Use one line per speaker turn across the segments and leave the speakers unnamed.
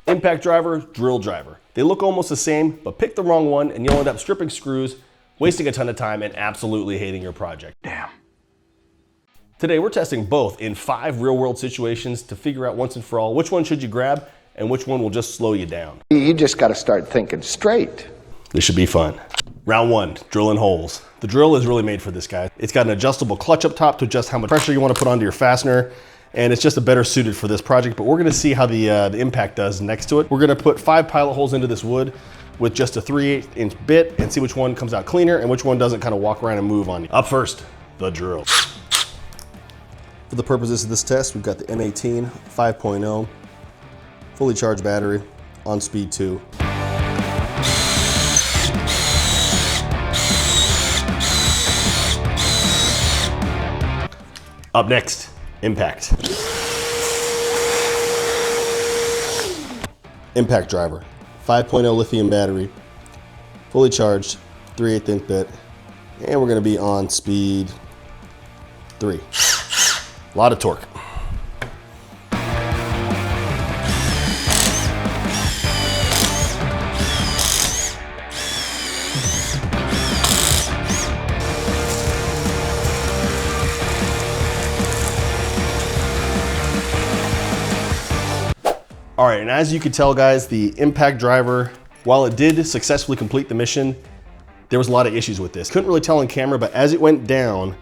Impact driver, drill driver. They look almost the same, but pick the wrong one and you'll end up stripping screws, wasting a ton of time, and absolutely hating your project. Damn. Today we're testing both in 5 real-world situations to figure out once and for all which one should you grab and which one will just slow you down.
You just got to start thinking straight.
This should be fun. Round 1, drilling holes. The drill is really made for this guy. It's got an adjustable clutch up top to adjust how much pressure you want to put onto your fastener, and it's just a better suited for this project, but we're gonna see how the impact does next to it. We're gonna put 5 pilot holes into this wood with just a 3/8 inch bit and see which one comes out cleaner and which one doesn't kind of walk around and move on you. Up first, the drill. For the purposes of this test, we've got the M18 5.0, fully charged battery on speed 2. Up next, impact. Impact driver, 5.0 lithium battery, fully charged, 3/8 inch bit, and we're gonna be on speed 3. A lot of torque. All right, and as you can tell, guys, the impact driver, while it did successfully complete the mission, there was a lot of issues with this. Couldn't really tell on camera, but as it went down,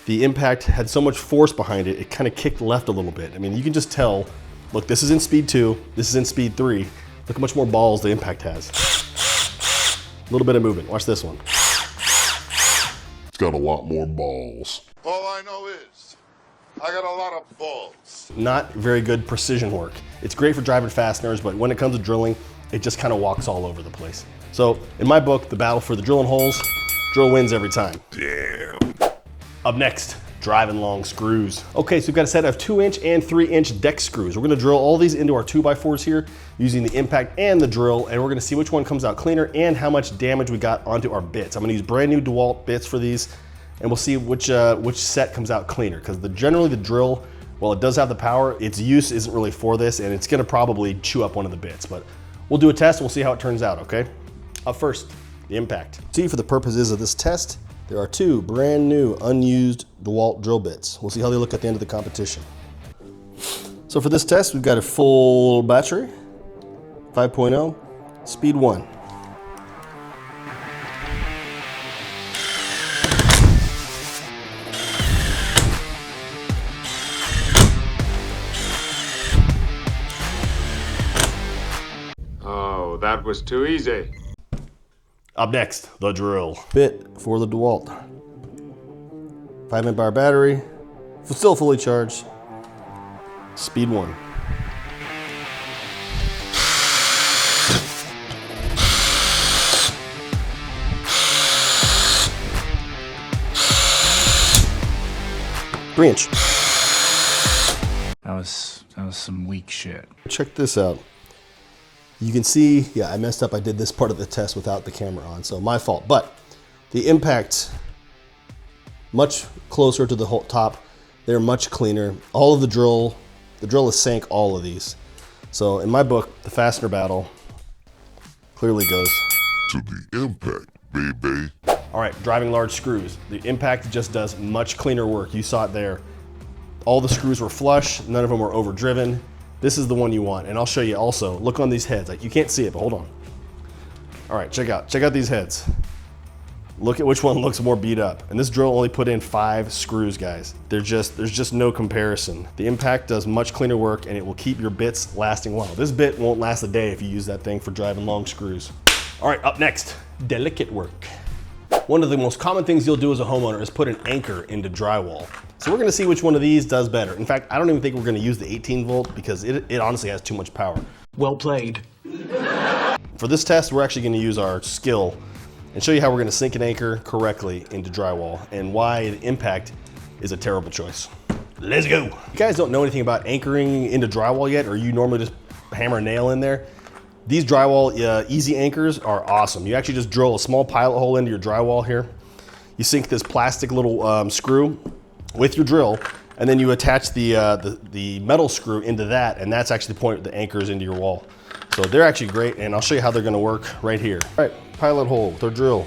the impact had so much force behind it, it kind of kicked left a little bit. I mean, you can just tell, look, this is in speed 2, this is in speed 3. Look how much more balls the impact has. A little bit of movement, watch this one.
It's got a lot more balls.
All I know is, I got a lot of balls.
Not very good precision work. It's great for driving fasteners, but when it comes to drilling, it just kind of walks all over the place. So in my book, the battle for the drilling holes, drill wins every time.
Damn.
Up next, driving long screws. Okay, so we've got a set of 2-inch and 3-inch deck screws. We're gonna drill all these into our 2x4s here using the impact and the drill, and we're gonna see which one comes out cleaner and how much damage we got onto our bits. I'm gonna use brand new DeWalt bits for these, and we'll see which set comes out cleaner, because generally the drill, while it does have the power, its use isn't really for this, and it's gonna probably chew up one of the bits, but we'll do a test and we'll see how it turns out, okay? Up first, the impact. See, for the purposes of this test, there are 2 brand new unused DeWalt drill bits. We'll see how they look at the end of the competition. So for this test, we've got a full battery, 5.0, speed 1.
Oh, that was too easy.
Up next, the drill. Bit for the DeWalt. 5-amp hour battery, still fully charged, speed 1. Three-inch.
That was some weak shit.
Check this out. You can see, yeah, I messed up. I did this part of the test without the camera on, so my fault. But the impact, much closer to the whole top. They're much cleaner. All of the drill has sank all of these. So in my book, the fastener battle clearly goes
To the impact, baby.
All right, driving large screws. The impact just does much cleaner work. You saw it there. All the screws were flush. None of them were overdriven. This is the one you want, and I'll show you also. Look on these heads. You can't see it, but hold on. All right, check out these heads. Look at which one looks more beat up. And this drill only put in 5 screws, guys. There's just no comparison. The impact does much cleaner work, and it will keep your bits lasting well. This bit won't last a day if you use that thing for driving long screws. All right, up next, delicate work. One of the most common things you'll do as a homeowner is put an anchor into drywall. So we're gonna see which one of these does better. In fact, I don't even think we're gonna use the 18 volt because it honestly has too much power.
Well played.
For this test, we're actually gonna use our Skil and show you how we're gonna sink an anchor correctly into drywall and why the impact is a terrible choice. Let's go. You guys don't know anything about anchoring into drywall yet, or you normally just hammer a nail in there. These drywall easy anchors are awesome. You actually just drill a small pilot hole into your drywall here. You sink this plastic little screw with your drill, And then you attach the metal screw into that, and that's actually the point that anchors into your wall. So they're actually great, and I'll show you how they're gonna work right here. All right, pilot hole with our drill.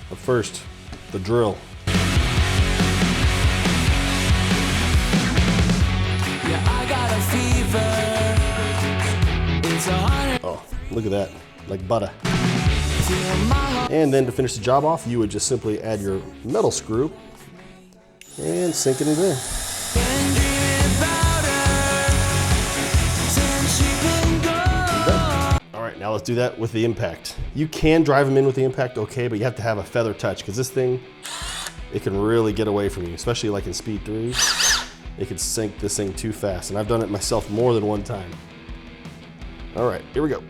But first, the drill. Oh, look at that, like butter. And then to finish the job off, you would just simply add your metal screw and sink it in there. All right, now let's do that with the impact. You can drive them in with the impact, okay, but you have to have a feather touch, because this thing, it can really get away from you, especially like in speed 3. It could sink this thing too fast, and I've done it myself more than one time. All right, here we go.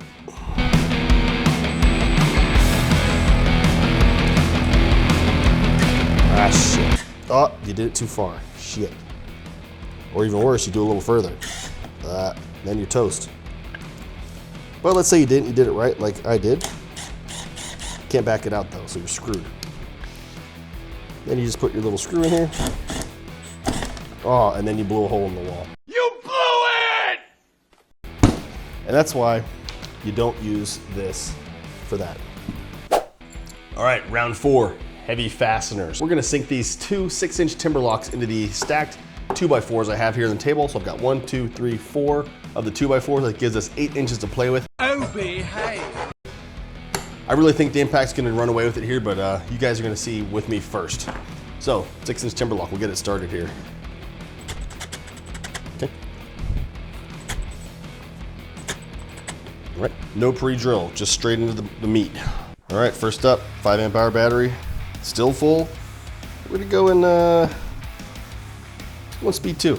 Ah, shit. Oh, you did it too far. Shit. Or even worse, you do a little further. Then you're toast. Well, let's say you didn't. You did it right, like I did. Can't back it out, though, so you're screwed. Then you just put your little screw in here. Oh, and then you blew a hole in the wall.
You blew it!
And that's why you don't use this for that. All right, round 4, heavy fasteners. We're gonna sink these two 6-inch timber locks into the stacked 2x4s I have here on the table. So I've got 1, 2, 3, 4 of the 2x4s. That gives us 8 inches to play with.
Oh, behave.
I really think the impact's gonna run away with it here, but you guys are gonna see with me first. So, 6-inch timber lock, we'll get it started here. Okay. All right, no pre-drill, just straight into the meat. All right, first up, 5 amp hour battery, still full. We're gonna go in one speed 2.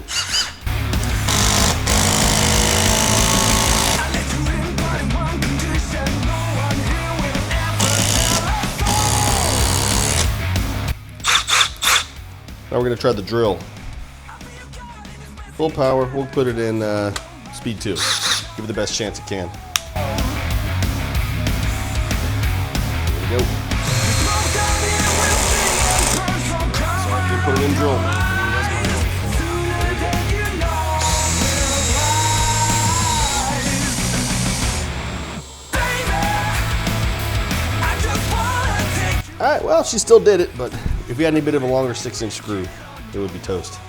Now we're gonna try the drill. Full power, we'll put it in speed 2. Give it the best chance it can. There we go. So I can put it in drill. All right, well, she still did it, but if we had any bit of a longer 6-inch screw, it would be toast.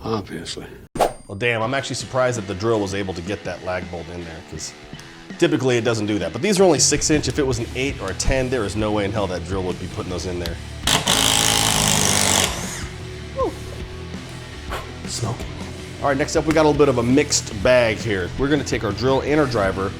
Obviously.
Well, damn, I'm actually surprised that the drill was able to get that lag bolt in there, because typically it doesn't do that. But these are only 6-inch. If it was an 8 or a 10, there is no way in hell that drill would be putting those in there. Woo. Smoking. All right, next up, we got a little bit of a mixed bag here. We're gonna take our drill and our driver.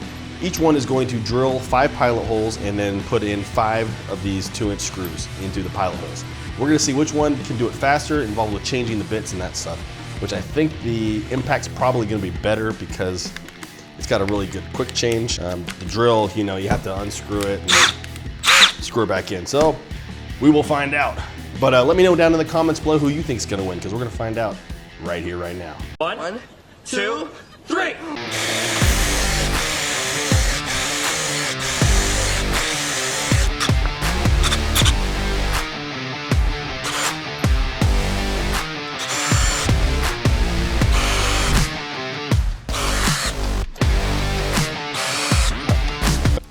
Each one is going to drill 5 pilot holes and then put in 5 of these 2-inch screws into the pilot holes. We're gonna see which one can do it faster, involved with changing the bits and that stuff, which I think the impact's probably gonna be better because it's got a really good quick change. The drill, you know, you have to unscrew it and screw it back in. So we will find out. But let me know down in the comments below who you think's gonna win, because we're gonna find out right here, right now.
1, 2, 3.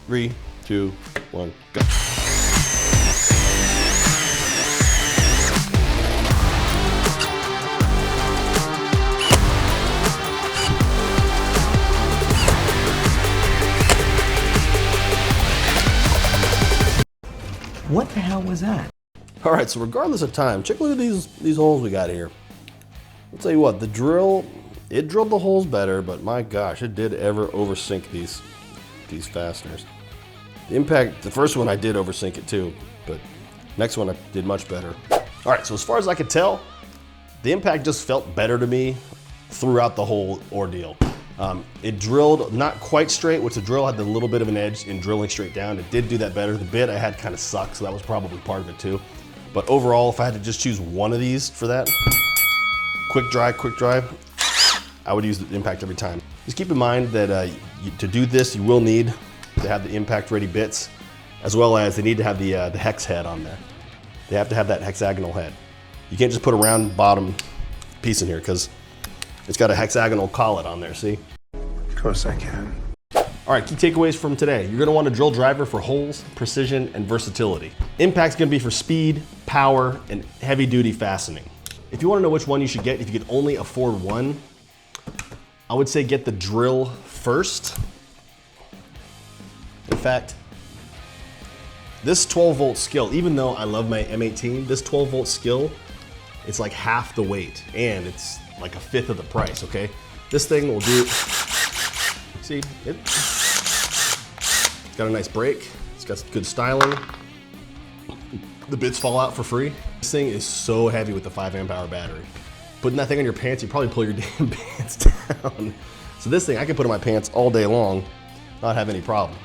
Three, 2, 1, go.
What the hell was that?
All right, so regardless of time, check a look at these holes we got here. I'll tell you what, the drill, it drilled the holes better, but my gosh, it did ever oversink these fasteners. The impact, the first one I did oversink it too, but next one I did much better. All right, so as far as I could tell, the impact just felt better to me throughout the whole ordeal. It drilled not quite straight, which the drill had a little bit of an edge in drilling straight down. It did do that better. The bit I had kind of sucked, so that was probably part of it too. But overall, if I had to just choose one of these for that, quick dry, I would use the impact every time. Just keep in mind that to do this, you will need to have the impact ready bits. as well as they need to have the hex head on there. They have to have that hexagonal head. You can't just put a round bottom piece in here because it's got a hexagonal collet on there, see?
Of course I can.
All right, key takeaways from today. You're gonna want a drill driver for holes, precision, and versatility. Impact's gonna be for speed, power, and heavy duty fastening. If you wanna know which one you should get, if you could only afford one, I would say get the drill first. In fact, this 12-volt Skil, even though I love my M18, this 12-volt Skil, it's like half the weight, and it's like a fifth of the price, okay? This thing will do, see, it's got a nice brake, it's got good styling. The bits fall out for free. This thing is so heavy with the 5 amp hour battery. Putting that thing on your pants, you probably pull your damn pants down. So this thing, I can put in my pants all day long, not have any problem.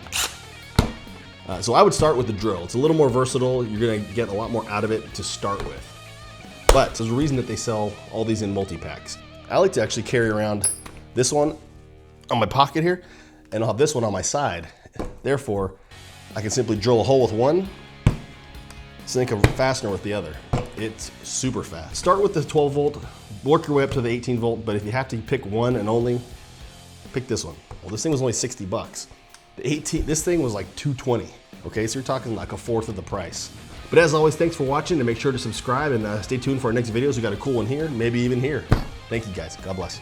So I would start with the drill. It's a little more versatile. You're gonna get a lot more out of it to start with. But there's a reason that they sell all these in multi-packs. I like to actually carry around this one on my pocket here, and I'll have this one on my side. Therefore, I can simply drill a hole with one, sink a fastener with the other. It's super fast. Start with the 12 volt, work your way up to the 18 volt, but if you have to pick one and only, pick this one. Well, this thing was only 60 bucks. The 18, this thing was like 220. Okay, so you're talking like a fourth of the price. But as always, thanks for watching, and make sure to subscribe and stay tuned for our next videos. We got a cool one here, maybe even here. Thank you guys, God bless.